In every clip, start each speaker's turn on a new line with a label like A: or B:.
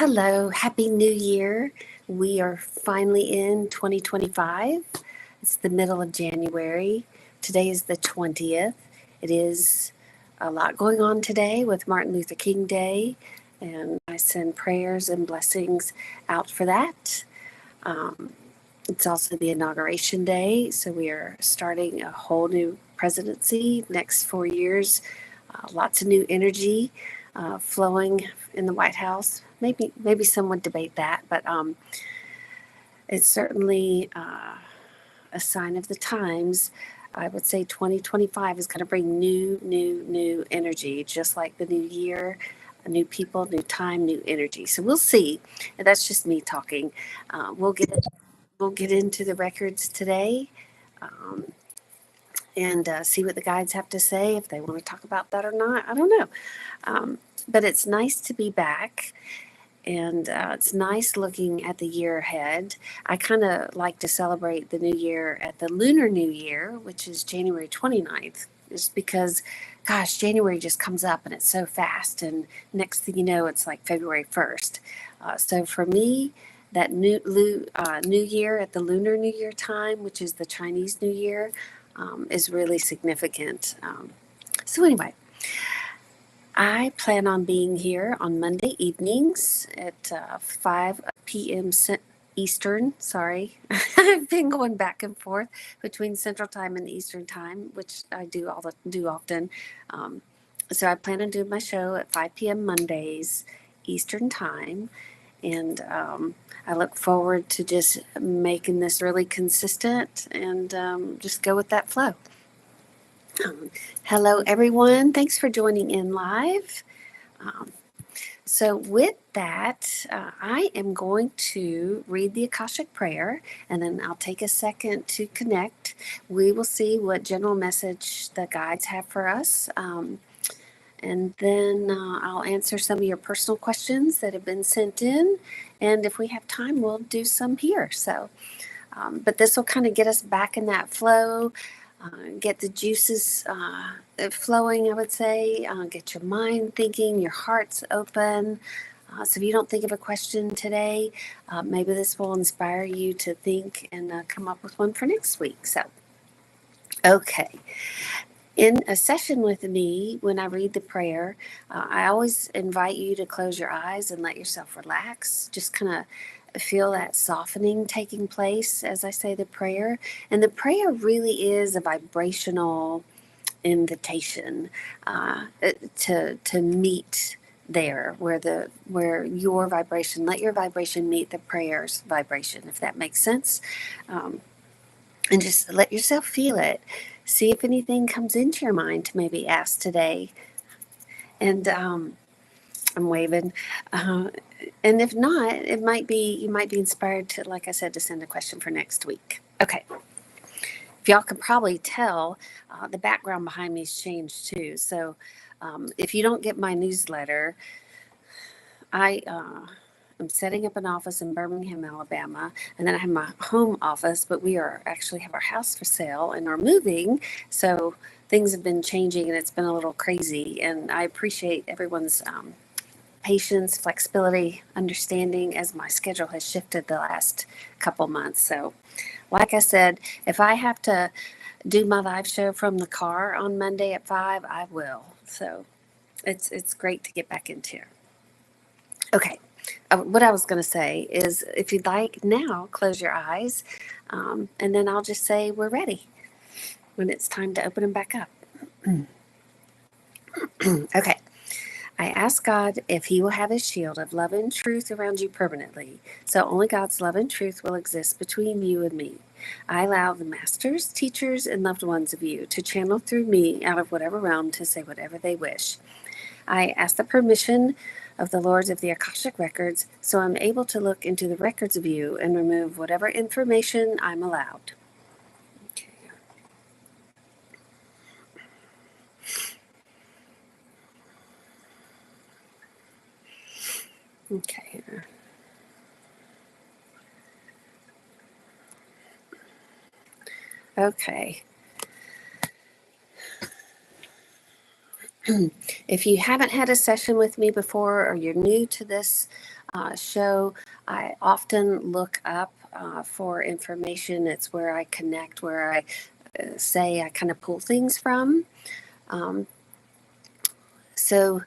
A: Hello, Happy New Year. We are finally in 2025. It's the middle of January. Today is the 20th. It is a lot going on today with Martin Luther King Day, and I send prayers and blessings out for that. It's also the Inauguration Day, so we are starting a whole new presidency next 4 years. Lots of new energy flowing in the White House. Maybe some would debate that, but it's certainly a sign of the times. I would say 2025 is going to bring new energy, just like the new year, new people, new time, new energy. So we'll see. And that's just me talking. We'll get into the records today. And see what the guides have to say, if they want to talk about that or not. I don't know. But it's nice to be back, and it's nice looking at the year ahead. I kind of like to celebrate the new year at the Lunar New Year, which is January 29th, just because, gosh, January just comes up and it's so fast, and next thing you know, it's like February 1st. So for me, that new year at the Lunar New Year time, which is the Chinese New Year, is really significant. So anyway, I plan on being here on Monday evenings at 5 p.m. Eastern. Sorry, I've been going back and forth between Central Time and Eastern Time, which I do often. So I plan on doing my show at 5 p.m. Mondays Eastern Time. And I look forward to just making this really consistent and just go with that flow. Hello, everyone. Thanks for joining in live. So with that, I am going to read the Akashic prayer, and then I'll take a second to connect. We will see what general message the guides have for us. And then I'll answer some of your personal questions that have been sent in. And if we have time, we'll do some here. So, but this will kind of get us back in that flow, get the juices flowing, I would say, get your mind thinking, your heart's open. So if you don't think of a question today, maybe this will inspire you to think and come up with one for next week. So, okay. In a session with me, when I read the prayer, I always invite you to close your eyes and let yourself relax. Just kind of feel that softening taking place as I say the prayer. And the prayer really is a vibrational invitation to meet there where your vibration, let your vibration meet the prayer's vibration, if that makes sense. And just let yourself feel it. See if anything comes into your mind to maybe ask today. And I'm waving. And if not, you might be inspired to, like I said, to send a question for next week. Okay. If y'all can probably tell, the background behind me has changed too. So if you don't get my newsletter, I'm setting up an office in Birmingham, Alabama, and then I have my home office, but we actually have our house for sale and are moving. So things have been changing and it's been a little crazy. And I appreciate everyone's patience, flexibility, understanding as my schedule has shifted the last couple months. So like I said, if I have to do my live show from the car on Monday at 5, I will. So it's great to get back into. Okay. What I was going to say is, if you'd like now, close your eyes, and then I'll just say we're ready when it's time to open them back up. Okay. I ask God if He will have His shield of love and truth around you permanently, so only God's love and truth will exist between you and me. I allow the masters, teachers, and loved ones of you to channel through me out of whatever realm to say whatever they wish. I ask the permission of the Lords of the Akashic Records, so I'm able to look into the records of you and remove whatever information I'm allowed. Okay. Okay. If you haven't had a session with me before, or you're new to this show. I often look up for information. It's where I connect, where I say I kind of pull things from. Um, so,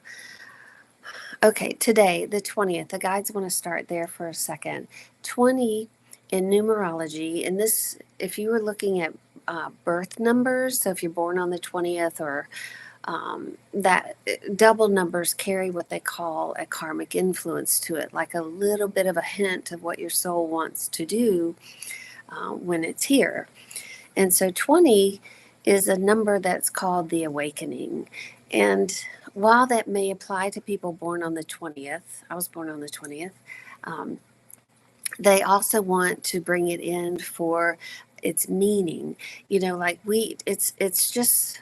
A: okay, today, the 20th, the guides want to start there for a second. 20 in numerology, and this, if you were looking at birth numbers, so if you're born on the 20th or that double numbers carry what they call a karmic influence to it, like a little bit of a hint of what your soul wants to do when it's here. And so 20 is a number that's called the awakening. And while that may apply to people born on the 20th, I was born on the 20th, um, they also want to bring it in for its meaning. You know, like it's just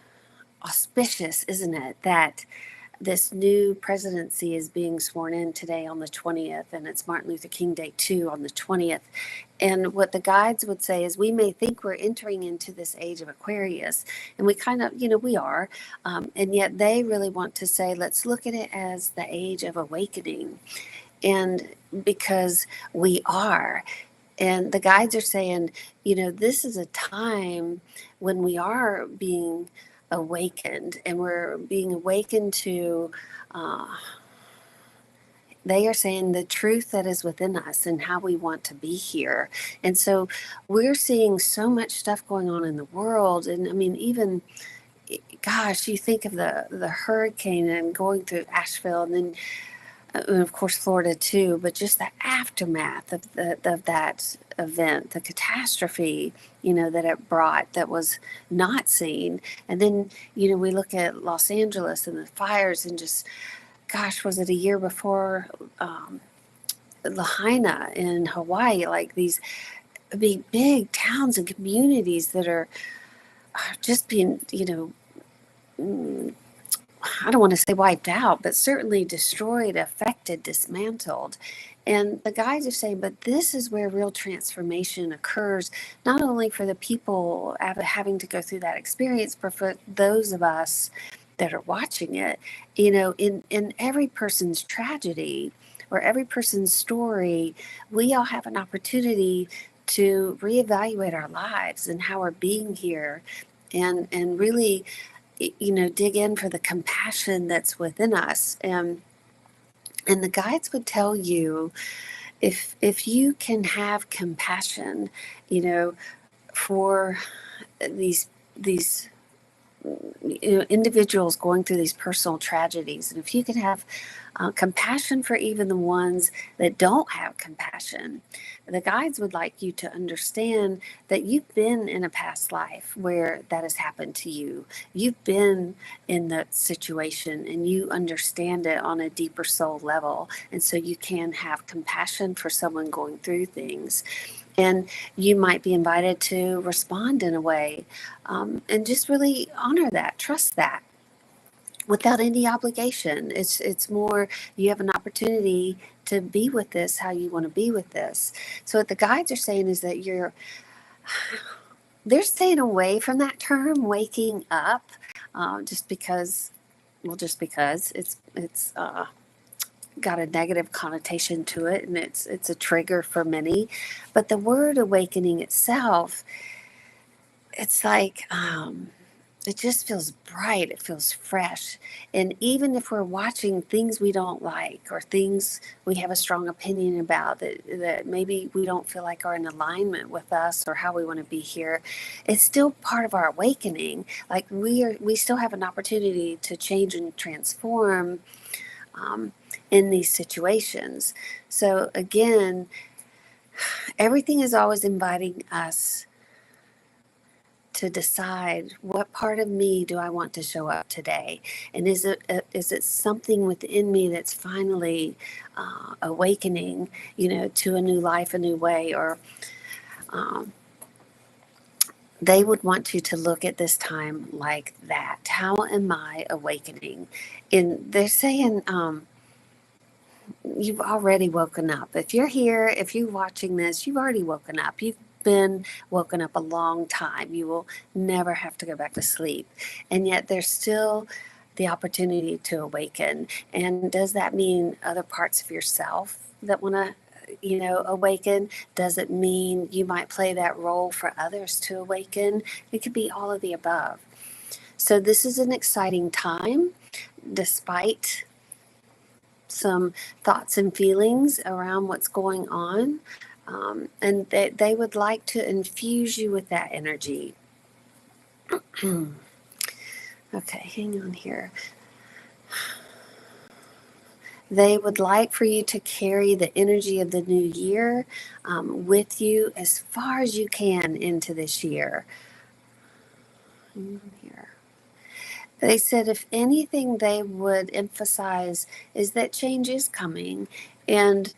A: auspicious, isn't it, that this new presidency is being sworn in today on the 20th, and it's Martin Luther King Day too on the 20th. And what the guides would say is we may think we're entering into this age of Aquarius, and we kind of, we are, and yet they really want to say, let's look at it as the age of awakening. And because we are. And the guides are saying, this is a time when we are being awakened, and we're being awakened to, they are saying the truth that is within us and how we want to be here. And so we're seeing so much stuff going on in the world. And I mean, even, gosh, you think of the hurricane and going through Asheville, and then and of course Florida too, but just the aftermath of that event, the catastrophe, that it brought, that was not seen. And then, we look at Los Angeles and the fires, and just, gosh, was it a year before Lahaina in Hawaii, like these big towns and communities that are just being, I don't want to say wiped out, but certainly destroyed, affected, dismantled. And the guides are saying, but this is where real transformation occurs, not only for the people having to go through that experience, but for those of us that are watching it. In every person's tragedy or every person's story, we all have an opportunity to reevaluate our lives and how we're being here, and really dig in for the compassion that's within us. And the guides would tell you, if you can have compassion, for these individuals going through these personal tragedies, and if you can have compassion for even the ones that don't have compassion, the guides would like you to understand that you've been in a past life where that has happened to you. You've been in that situation, and you understand it on a deeper soul level. And so you can have compassion for someone going through things. And you might be invited to respond in a way, and just really honor that, trust that, without any obligation. It's more, you have an opportunity to be with this how you want to be with this. So what the guides are saying is that they're staying away from that term waking up, just because it's got a negative connotation to it, and it's a trigger for many. But the word awakening itself, it's like, it just feels bright, it feels fresh. And even if we're watching things we don't like, or things we have a strong opinion about that maybe we don't feel like are in alignment with us or how we want to be here, it's still part of our awakening. Like we still have an opportunity to change and transform in these situations. So again, everything is always inviting us to decide, what part of me do I want to show up today? And is it something within me that's finally awakening, to a new life, a new way? Or they would want you to look at this time like that. How am I awakening? And they're saying, you've already woken up. If you're here, if you're watching this, you've already woken up. You've been woken up a long time. You will never have to go back to sleep. And yet there's still the opportunity to awaken. And does that mean other parts of yourself that want to, awaken? Does it mean you might play that role for others to awaken? It could be all of the above. So this is an exciting time, despite some thoughts and feelings around what's going on. And they would like to infuse you with that energy. Okay, hang on here. They would like for you to carry the energy of the new year with you as far as you can into this year. Here. They said if anything they would emphasize is that change is coming. And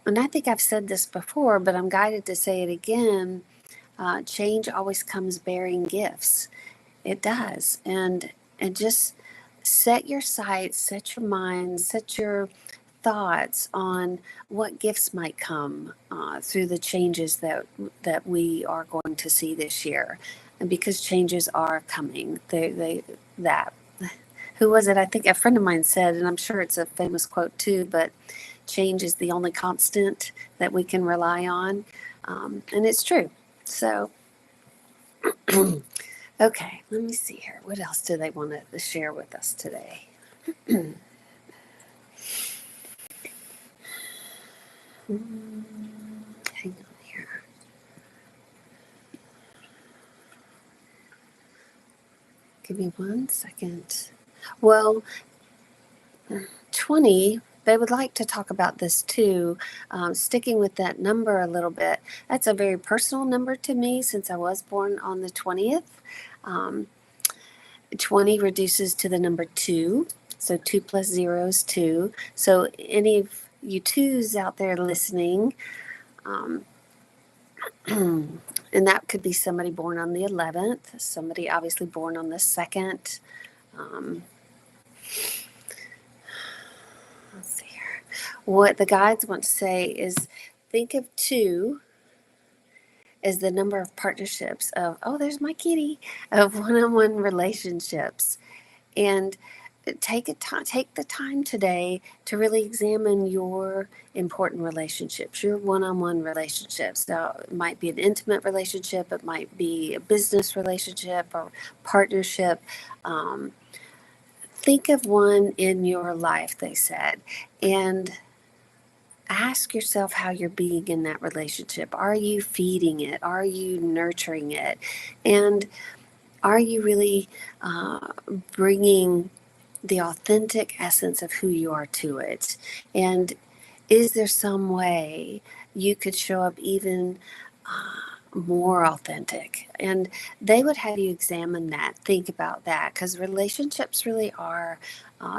A: I think I've said this before, but I'm guided to say it again. Change always comes bearing gifts. It does. And just set your sights, set your mind, set your thoughts on what gifts might come through the changes that we are going to see this year. And because changes are coming, who was it? I think a friend of mine said, and I'm sure it's a famous quote too, but change is the only constant that we can rely on. And it's true. So, okay, let me see here. What else do they want to share with us today? Hang on here. Give me 1 second. Well, 20, they would like to talk about this too. Sticking with that number a little bit. That's a very personal number to me since I was born on the 20th. 20 reduces to the number 2. So 2 plus 0 is 2. So any of you twos out there listening, and that could be somebody born on the 11th, somebody obviously born on the 2nd. Let's see here. What the guides want to say is think of 2 as the number of partnerships of, oh, there's my kitty, of one-on-one relationships. And take the time today to really examine your important relationships, your one-on-one relationships. Now, it might be an intimate relationship, it might be a business relationship or partnership. Think of one in your life, they said, and ask yourself how you're being in that relationship. Are you feeding it? Are you nurturing it? And are you really bringing the authentic essence of who you are to it? And is there some way you could show up even more authentic? And they would have you examine that, think about that, because relationships really are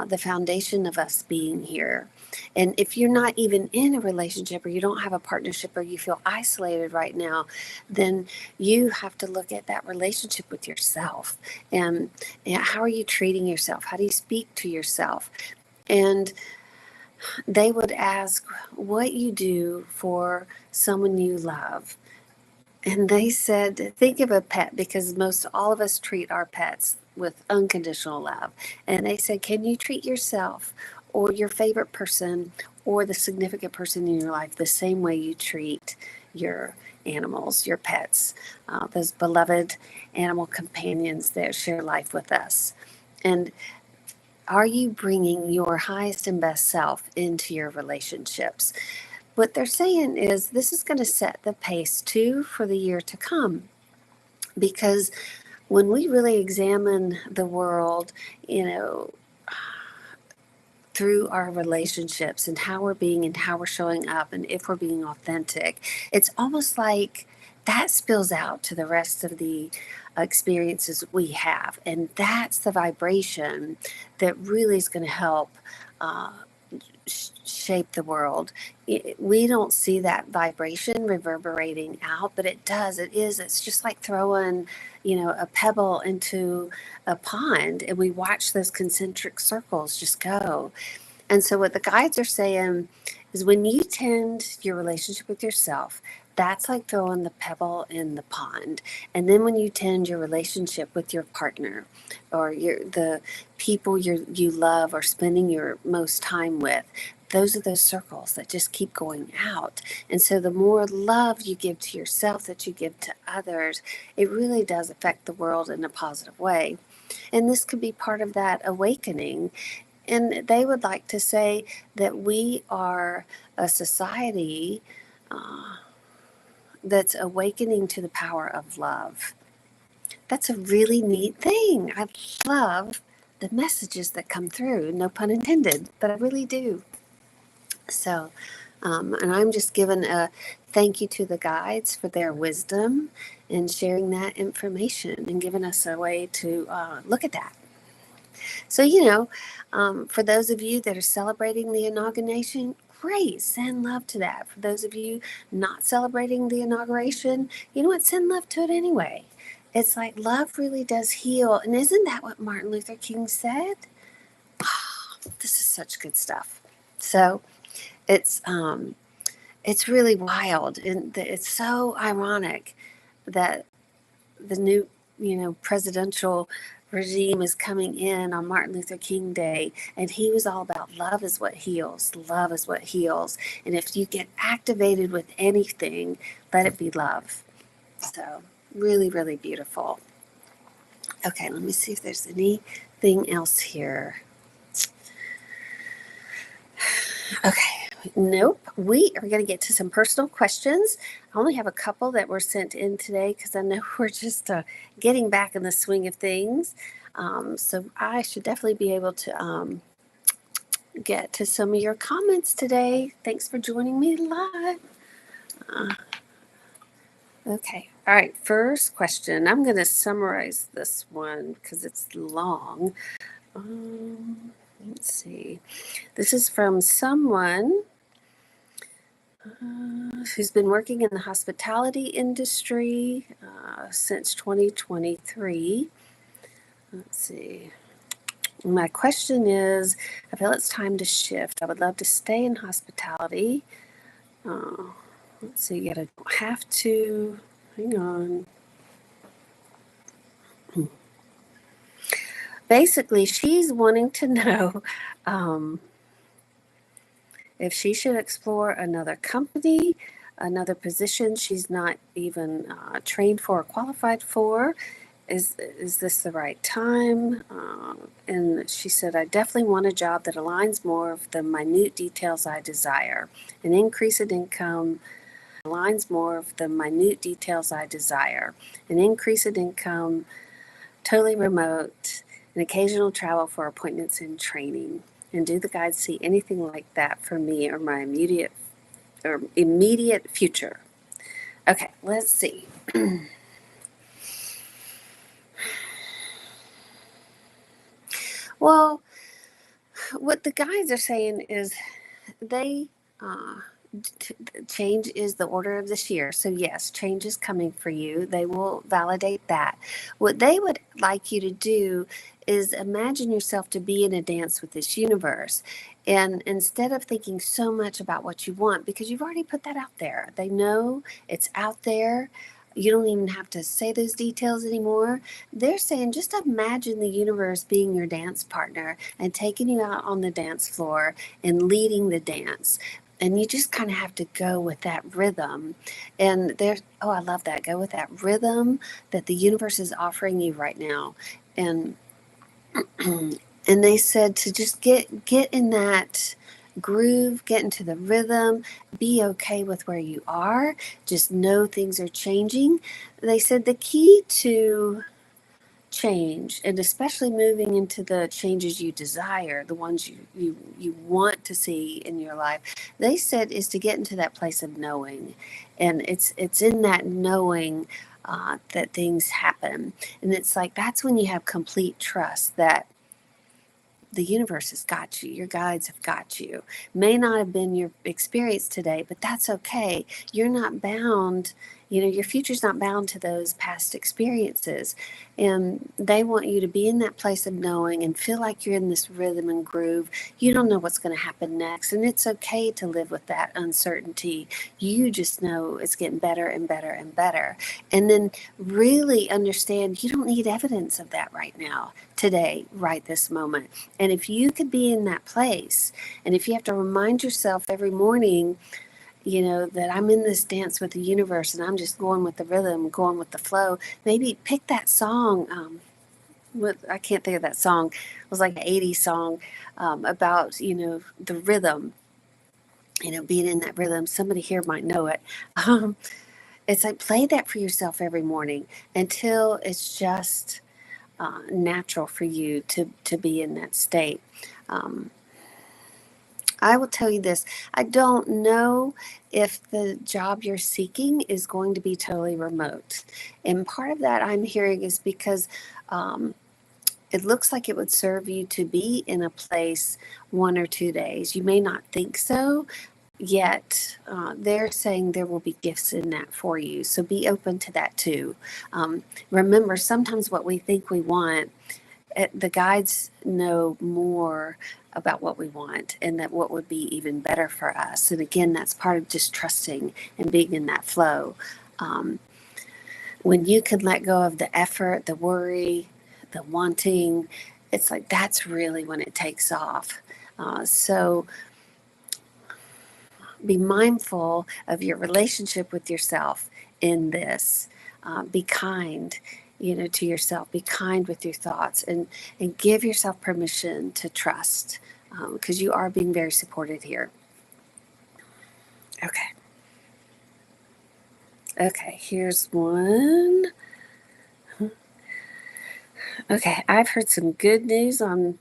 A: the foundation of us being here. And if you're not even in a relationship, or you don't have a partnership, or you feel isolated right now, then you have to look at that relationship with yourself. And how are you treating yourself? How do you speak to yourself? And they would ask what you do for someone you love. And they said, think of a pet, because most all of us treat our pets with unconditional love. And they said, can you treat yourself or your favorite person or the significant person in your life the same way you treat your animals, your pets, those beloved animal companions that share life with us? And are you bringing your highest and best self into your relationships? What they're saying is this is going to set the pace too for the year to come, because when we really examine the world, through our relationships and how we're being and how we're showing up and if we're being authentic, it's almost like that spills out to the rest of the experiences we have. And that's the vibration that really is going to help shape the world. We don't see that vibration reverberating out, but it does. It's just like throwing, a pebble into a pond, and we watch those concentric circles just go. And so what the guides are saying is when you tend your relationship with yourself, that's like throwing the pebble in the pond. And then when you tend your relationship with your partner or the people you love or spending your most time with, those are those circles that just keep going out. And so the more love you give to yourself that you give to others, it really does affect the world in a positive way. And this could be part of that awakening. And they would like to say that we are a society uh, that's awakening to the power of love. That's a really neat thing. I love the messages that come through, no pun intended, but I really do. So, and I'm just giving a thank you to the guides for their wisdom in sharing that information and giving us a way to look at that. So, for those of you that are celebrating the inauguration, great, send love to that. For those of you not celebrating the inauguration, you know what, send love to it anyway. It's like love really does heal. And isn't that what Martin Luther King said? Oh, this is such good stuff. So it's really wild, and it's so ironic that the new, presidential regime is coming in on Martin Luther King Day, and he was all about love is what heals. Love is what heals. And if you get activated with anything, let it be love. So, really, really beautiful. Okay, let me see if there's anything else here. Okay, nope. We are going to get to some personal questions. I only have a couple that were sent in today because I know we're just getting back in the swing of things. So I should definitely be able to get to some of your comments today. Thanks for joining me live. Okay. All right. First question. I'm going to summarize this one because it's long. Let's see. This is from someone who's been working in the hospitality industry since 2023. Let's see. My question is, I feel it's time to shift. I would love to stay in hospitality. Let's see, yet I don't have to. Hang on. Basically, she's wanting to know if she should explore another company, another position she's not even trained for or qualified for. Is this the right time? And she said, I definitely want a job that aligns more of the minute details I desire. An increase in income aligns more of the minute details I desire. An increase in income, totally remote, and occasional travel for appointments and training. And do the guides see anything like that for me or my immediate future? Okay, let's see. Well, what the guides are saying is they change is the order of this year. So yes, change is coming for you. They will validate that. What they would like you to do is imagine yourself to be in a dance with this universe. And instead of thinking so much about what you want, because you've already put that out there, they know it's out there. You don't even have to say those details anymore. They're saying just imagine the universe being your dance partner and taking you out on the dance floor and leading the dance. And you just kind of have to go with that rhythm. And there's, oh, I love that. Go with that rhythm that the universe is offering you right now. And and they said to just get in that groove, get into the rhythm, be okay with where you are, just know things are changing. They said the key to change, and especially moving into the changes you desire, the ones you want to see in your life, they said is to get into that place of knowing. And it's in that knowing that things happen. And it's like that's when you have complete trust that the universe has got you. Your guides have got you. May not have been your experience today, but that's okay. You're not bound. your future's not bound to those past experiences. And they want you to be in that place of knowing and feel like you're in this rhythm and groove. You don't know what's going to happen next. And it's okay to live with that uncertainty. You just know it's getting better and better and better. And then really understand you don't need evidence of that right now, today, right this moment. And if you could be in that place, and if you have to remind yourself every morning, that I'm in this dance with the universe and I'm just going with the rhythm, going with the flow. Maybe pick that song. I can't think of that song. It was like an 80s song about, the rhythm, being in that rhythm. Somebody here might know it. Um, it's like play that for yourself every morning until it's just natural for you to be in that state. I will tell you this. I don't know if the job you're seeking is going to be totally remote. And part of that I'm hearing is because it looks like it would serve you to be in a place 1 or 2 days. You may not think so, yet they're saying there will be gifts in that for you. So be open to that too. Remember, sometimes what we think we want, the guides know more about what we want and that what would be even better for us. And again, that's part of just trusting and being in that flow. When you can let go of the effort, the worry, the wanting, it's like that's really when it takes off. So be mindful of your relationship with yourself in this. Be kind, to yourself. Be kind with your thoughts and give yourself permission to trust because you are being very supported here. Okay. Okay, here's one. Okay, I've heard some good news on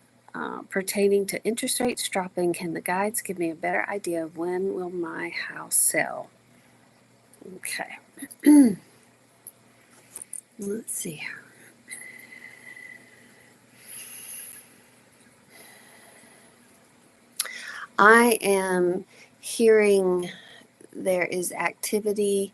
A: pertaining to interest rates dropping. Can the guides give me a better idea of when will my house sell? Okay. Let's see. I am hearing there is activity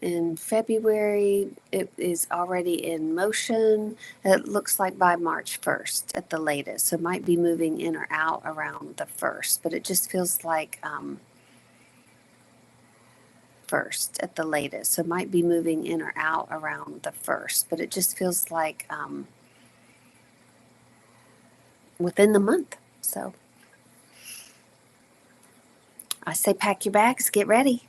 A: in February. It is already in motion. It looks like by March 1st at the latest. So it might be moving in or out around the 1st, but it just feels like first at the latest. So it might be moving in or out around the 1st, but it just feels like within the month. So I say pack your bags, get ready.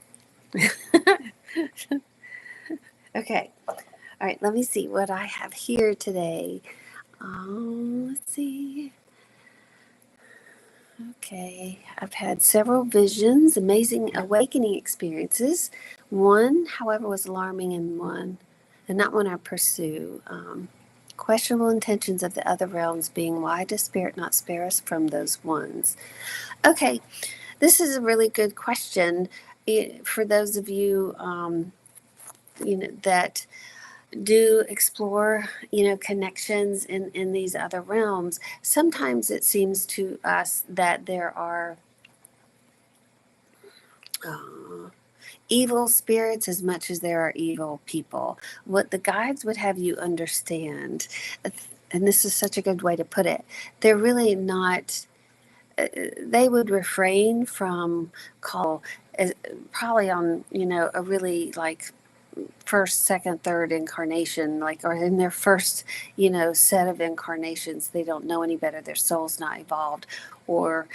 A: Okay. All right, let me see what I have here today. Let's see. Okay, I've had several visions, amazing awakening experiences. One, however, was alarming and not one I pursue. Questionable intentions of the other realms being, why does Spirit not spare us from those ones? Okay, this is a really good question for those of you, that do explore, connections in these other realms. Sometimes it seems to us that there are evil spirits as much as there are evil people. What the guides would have you understand, and this is such a good way to put it, they're really not, they would refrain from call, probably on, a really like first, second, third incarnation, like, or in their first, set of incarnations, they don't know any better. Their soul's not evolved, or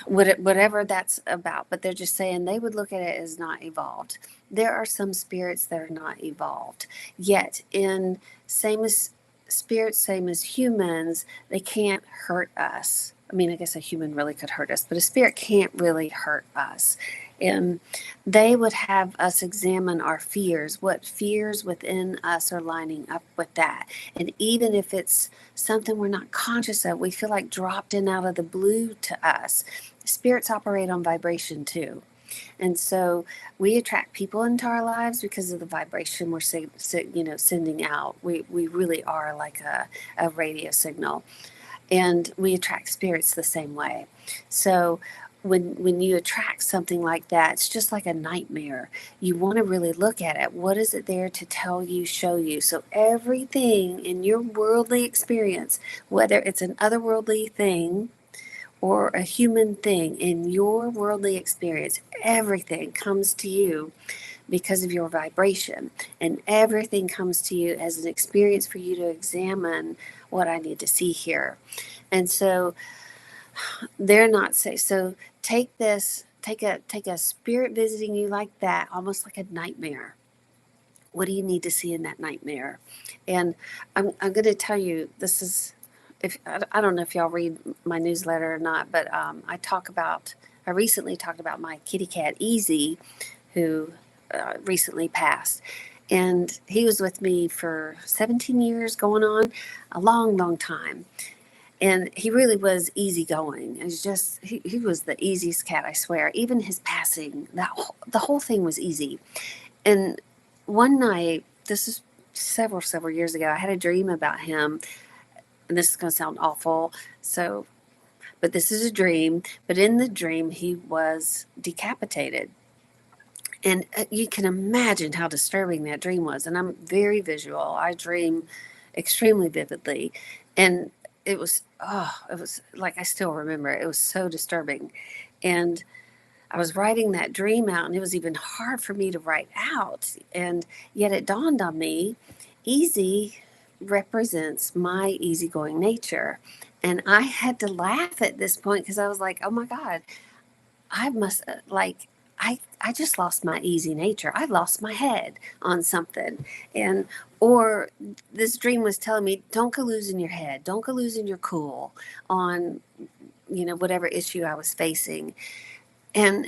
A: whatever that's about. But they're just saying they would look at it as not evolved. There are some spirits that are not evolved, yet in same as spirits, same as humans, they can't hurt us. I mean, I guess a human really could hurt us, but a spirit can't really hurt us. And they would have us examine our fears, what fears within us are lining up with that. And even if it's something we're not conscious of, we feel like dropped in out of the blue to us. Spirits operate on vibration too. And so we attract people into our lives because of the vibration we're sending out. We really are like a radio signal. And we attract spirits the same way. So when you attract something like that, it's just like a nightmare. You want to really look at it. What is it there to tell you, show you? So everything in your worldly experience, whether it's an otherworldly thing or a human thing, in your worldly experience, everything comes to you because of your vibration, and everything comes to you as an experience for you to examine what I need to see here. And so they're not safe. So take this, take a spirit visiting you like that, almost like a nightmare. What do you need to see in that nightmare? And I'm going to tell you, this is, if I don't know if y'all read my newsletter or not, but I recently talked about my kitty cat Easy, who recently passed. And he was with me for 17 years going on, a long, long time. And he really was easygoing. It was just, he was the easiest cat, I swear. Even his passing, the whole thing was easy. And one night, this is several years ago, I had a dream about him. And this is going to sound awful. So, but this is a dream. But in the dream, he was decapitated. And you can imagine how disturbing that dream was. And I'm very visual. I dream extremely vividly. And it was like, I still remember it. It was so disturbing. And I was writing that dream out, and it was even hard for me to write out. And yet it dawned on me, easy represents my easygoing nature. And I had to laugh at this point because I was like, oh my God, I must I just lost my easy nature. I lost my head on something. And or this dream was telling me, don't go losing your head. Don't go losing your cool on, whatever issue I was facing. And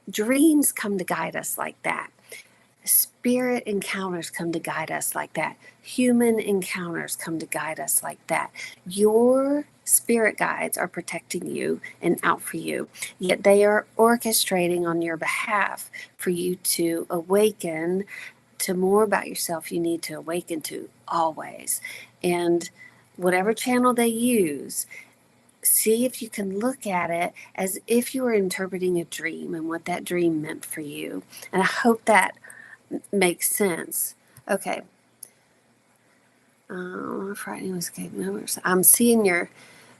A: dreams come to guide us like that. Spirit encounters come to guide us like that. Human encounters come to guide us like that. Your spirit guides are protecting you and out for you, yet they are orchestrating on your behalf for you to awaken to more about yourself you need to awaken to always. And whatever channel they use, see if you can look at it as if you were interpreting a dream and what that dream meant for you. And I hope that makes sense. Okay. Frightening escape numbers. I'm seeing your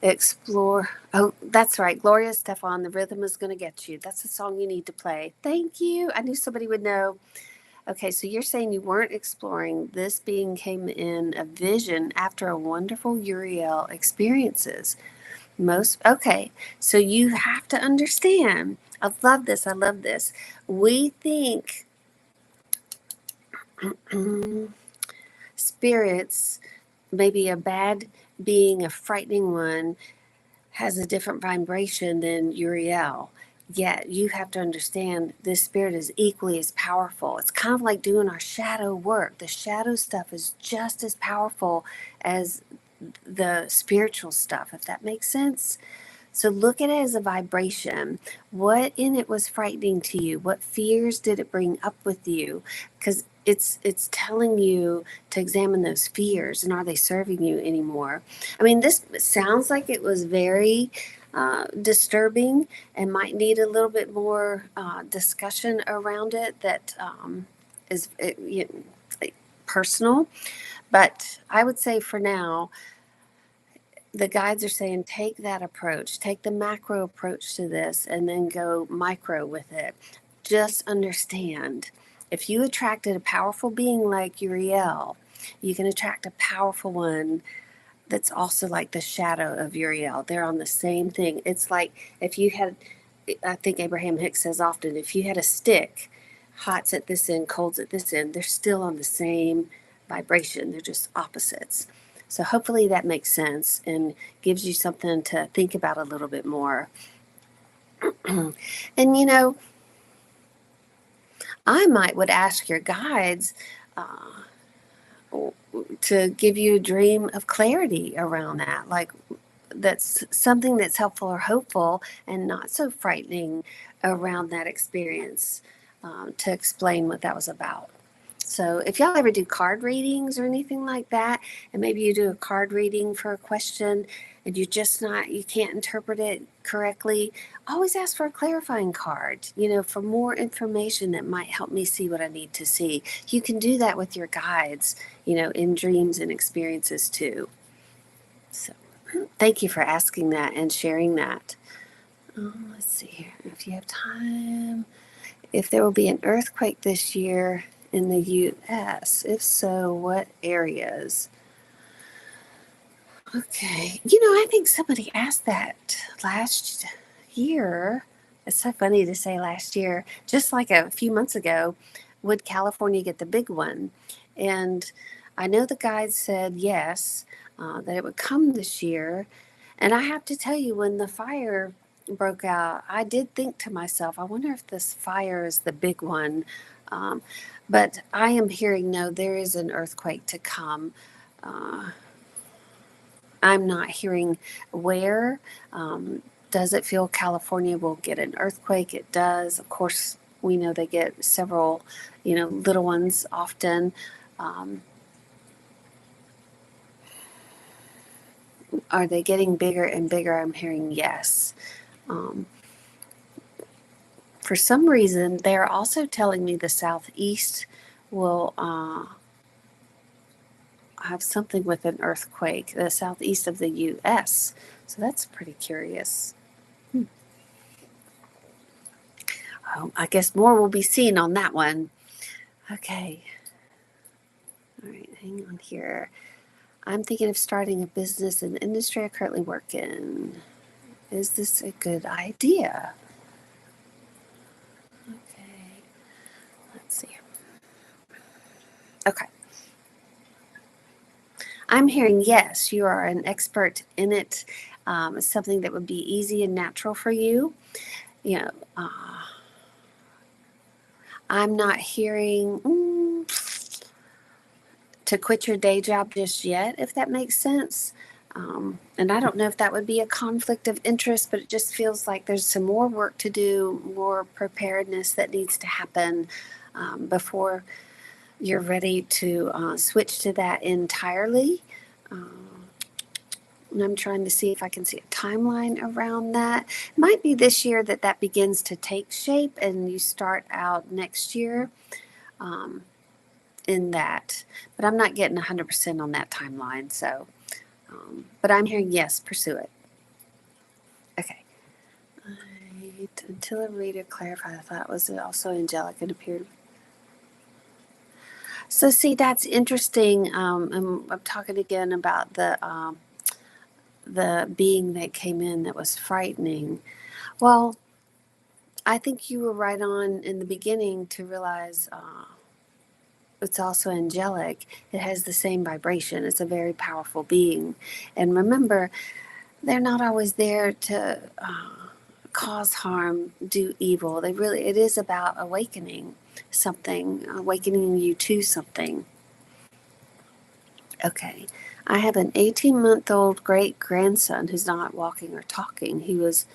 A: explore. Oh, that's right. Gloria Stefan, The Rhythm Is Gonna Get You. That's the song you need to play. Thank you. I knew somebody would know. Okay, so you're saying you weren't exploring. This being came in a vision after a wonderful Uriel experiences. Okay, so you have to understand. I love this. I love this. We think spirits, maybe a bad being, a frightening one, has a different vibration than Uriel. Yet you have to understand this spirit is equally as powerful. It's kind of like doing our shadow work. The shadow stuff is just as powerful as the spiritual stuff, if that makes sense. So look at it as a vibration. What in it was frightening to you? What fears did it bring up with you? Because it's telling you to examine those fears, and are they serving you anymore? I mean, this sounds like it was very disturbing and might need a little bit more discussion around it that is personal. But I would say for now, the guides are saying take that approach, take the macro approach to this, and then go micro with it. Just understand, if you attracted a powerful being like Uriel, you can attract a powerful one that's also like the shadow of Uriel. They're on the same thing. It's like if you had, I think Abraham Hicks says often, if you had a stick, hot's at this end, cold's at this end, they're still on the same vibration. They're just opposites. So hopefully that makes sense and gives you something to think about a little bit more. And I would ask your guides to give you a dream of clarity around that, like that's something that's helpful or hopeful and not so frightening around that experience, to explain what that was about. So if y'all ever do card readings or anything like that, and maybe you do a card reading for a question, and you can't interpret it correctly, always ask for a clarifying card, for more information that might help me see what I need to see. You can do that with your guides, in dreams and experiences too. So thank you for asking that and sharing that. Let's see here. If you have time, if there will be an earthquake this year in the U.S., if so, what areas? Okay. I think somebody asked that last year. It's so funny to say last year, just like a few months ago, would California get the big one? And I know the guide said yes, that it would come this year. And I have to tell you, when the fire broke out, I did think to myself, I wonder if this fire is the big one. Um, but I am hearing no, there is an earthquake to come. I'm not hearing where. Does it feel California will get an earthquake? It does. Of course, we know they get several, little ones often. Are they getting bigger and bigger? I'm hearing yes. For some reason, they're also telling me the Southeast will have something with an earthquake, the Southeast of the U.S. So that's pretty curious. Oh, I guess more will be seen on that one. Okay. All right, hang on here. I'm thinking of starting a business in the industry I currently work in. Is this a good idea? Okay. Let's see. Okay. I'm hearing yes, you are an expert in it. It's something that would be easy and natural for you. I'm not hearing to quit your day job just yet, if that makes sense. And I don't know if that would be a conflict of interest, but it just feels like there's some more work to do, more preparedness that needs to happen before you're ready to switch to that entirely. And I'm trying to see if I can see a timeline around that. It might be this year that begins to take shape and you start out next year in that. But I'm not getting 100% on that timeline. So, but I'm hearing yes, pursue it. Okay. Until a reader clarified, I thought was it also angelic and appeared. So see, that's interesting. And I'm talking again about the being that came in that was frightening. Well, I think you were right on in the beginning to realize it's also angelic. It has the same vibration. It's a very powerful being. And remember, they're not always there to cause harm, do evil. It is about awakening something, awakening you to something. Okay. I have an 18-month-old great-grandson who's not walking or talking. He was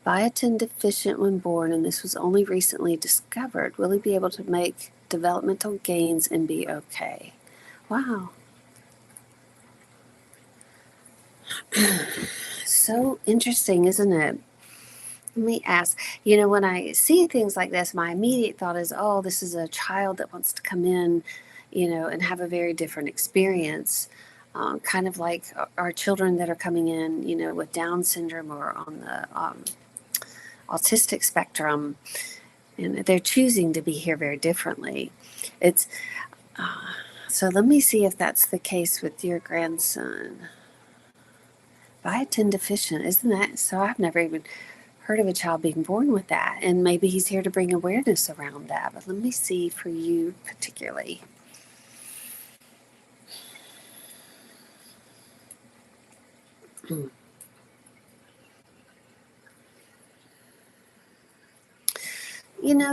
A: biotin deficient when born, and this was only recently discovered. Will he be able to make developmental gains and be okay? Wow. So interesting, isn't it? Let me ask, when I see things like this, my immediate thought is, oh, this is a child that wants to come in, and have a very different experience. Kind of like our children that are coming in, with Down syndrome or on the autistic spectrum, and they're choosing to be here very differently. It's so let me see if that's the case with your grandson. Biotin deficient, isn't that so? I've never even heard of a child being born with that, and maybe he's here to bring awareness around that. But let me see for you particularly.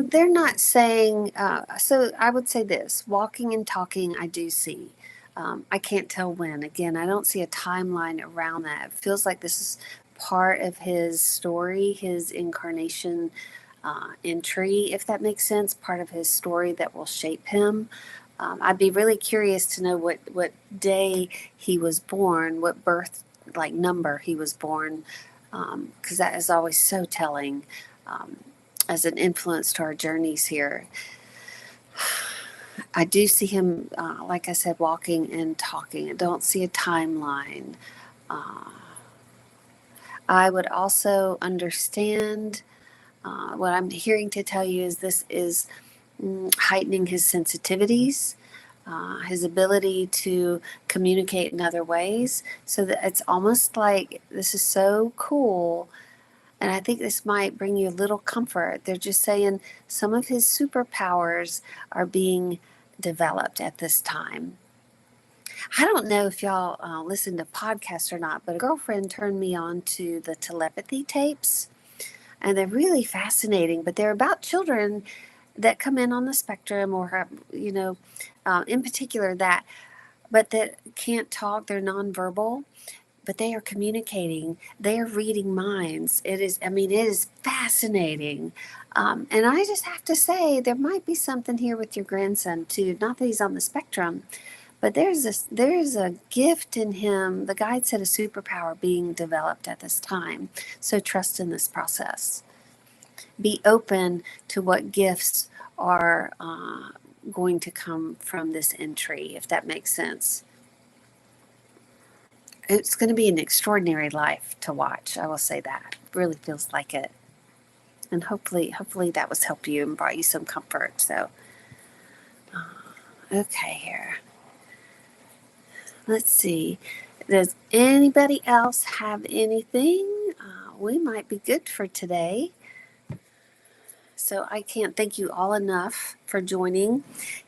A: They're not saying, so I would say this, walking and talking, I do see. I can't tell when. Again, I don't see a timeline around that. It feels like this is part of his story, his incarnation entry, if that makes sense, part of his story that will shape him. I'd be really curious to know what day he was born, what birth like number he was born, because that is always so telling as an influence to our journeys here. I do see him, like I said, walking and talking. I don't see a timeline. Uh, I would also understand what I'm hearing to tell you is this is heightening his sensitivities, his ability to communicate in other ways. So that it's almost like this is so cool. And I think this might bring you a little comfort. They're just saying some of his superpowers are being developed at this time. I don't know if y'all listen to podcasts or not, but a girlfriend turned me on to the telepathy tapes, and they're really fascinating. But they're about children that come in on the spectrum, or have, in particular but that can't talk. They're nonverbal, but they are communicating. They are reading minds. It is fascinating. And I just have to say, there might be something here with your grandson too. Not that he's on the spectrum, but there's a gift in him. The guide said a superpower being developed at this time. So trust in this process. Be open to what gifts are going to come from this entry, if that makes sense. It's going to be an extraordinary life to watch. I will say that. It really feels like it. And hopefully that was help you and brought you some comfort. So, okay, here. Let's see. Does anybody else have anything? We might be good for today. So I can't thank you all enough for joining.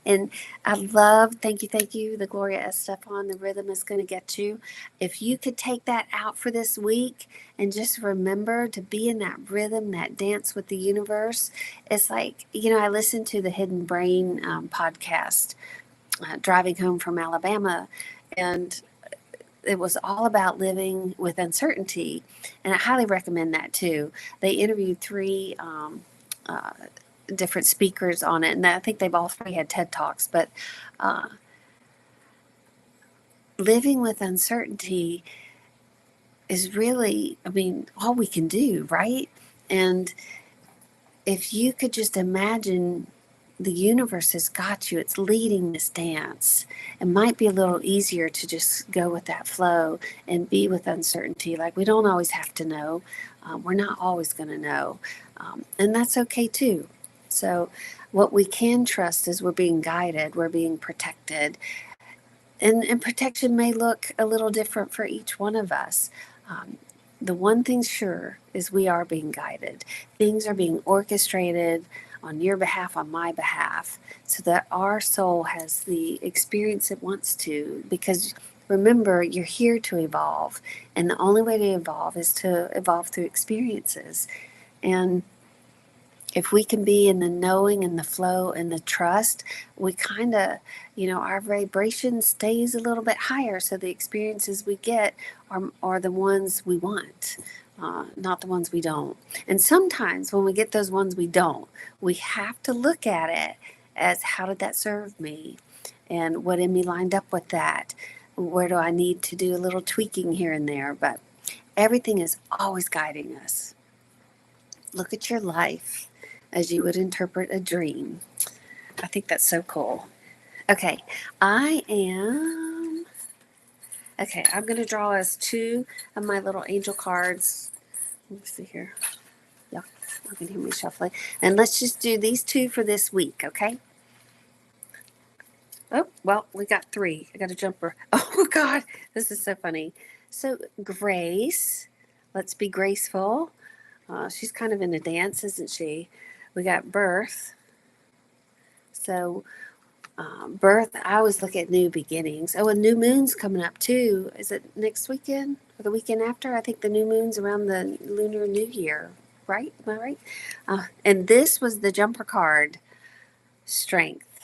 A: And I love, thank you, the Gloria Estefan, the rhythm is going to get you. If you could take that out for this week and just remember to be in that rhythm, that dance with the universe. It's like, I listened to the Hidden Brain podcast, driving home from Alabama, and it was all about living with uncertainty. And I highly recommend that too. They interviewed three different speakers on it, and I think they've all three had TED Talks, but living with uncertainty is really, all we can do, right? And if you could just imagine the universe has got you, it's leading this dance. It might be a little easier to just go with that flow and be with uncertainty. Like, we don't always have to know. We're not always going to know. And that's okay too. So what we can trust is we're being guided, we're being protected. And protection may look a little different for each one of us. The one thing sure is we are being guided. Things are being orchestrated on your behalf, on my behalf, so that our soul has the experience it wants to. Because remember, you're here to evolve, and the only way to evolve is to evolve through experiences. And if we can be in the knowing and the flow and the trust, we kind of, our vibration stays a little bit higher. So the experiences we get are the ones we want, not the ones we don't. And sometimes when we get those ones we don't, we have to look at it as, how did that serve me? And what in me lined up with that? Where do I need to do a little tweaking here and there? But everything is always guiding us. Look at your life as you would interpret a dream. I think that's so cool. Okay, I'm going to draw us two of my little angel cards. Let me see here. Yeah, you can hear me shuffling. And let's just do these two for this week, okay? Oh, well, we got three. I got a jumper. Oh, God, this is so funny. So, Grace, let's be graceful. She's kind of in a dance, isn't she? We got birth. So birth, I always look at new beginnings. Oh, and new moon's coming up too. Is it next weekend or the weekend after? I think the new moon's around the Lunar New Year, right? Am I right? And this was the jumper card, strength.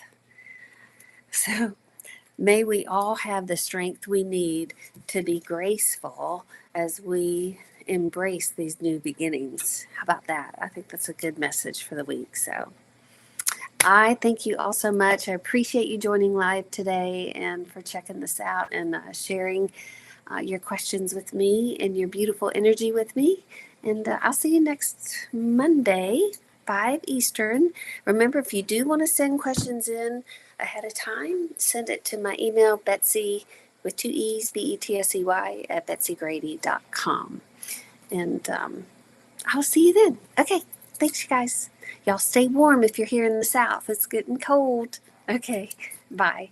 A: So may we all have the strength we need to be graceful as we embrace these new beginnings. How about that? I think that's a good message for the week. So I thank you all so much. I appreciate you joining live today and for checking this out and sharing your questions with me and your beautiful energy with me. And I'll see you next Monday, 5 Eastern. Remember, if you do want to send questions in ahead of time, send it to my email, Betsy, with 2 E's, BETSEY, at betsygrady.com. And I'll see you then. Okay. Thanks, you guys. Y'all stay warm if you're here in the South. It's getting cold. Okay. Bye.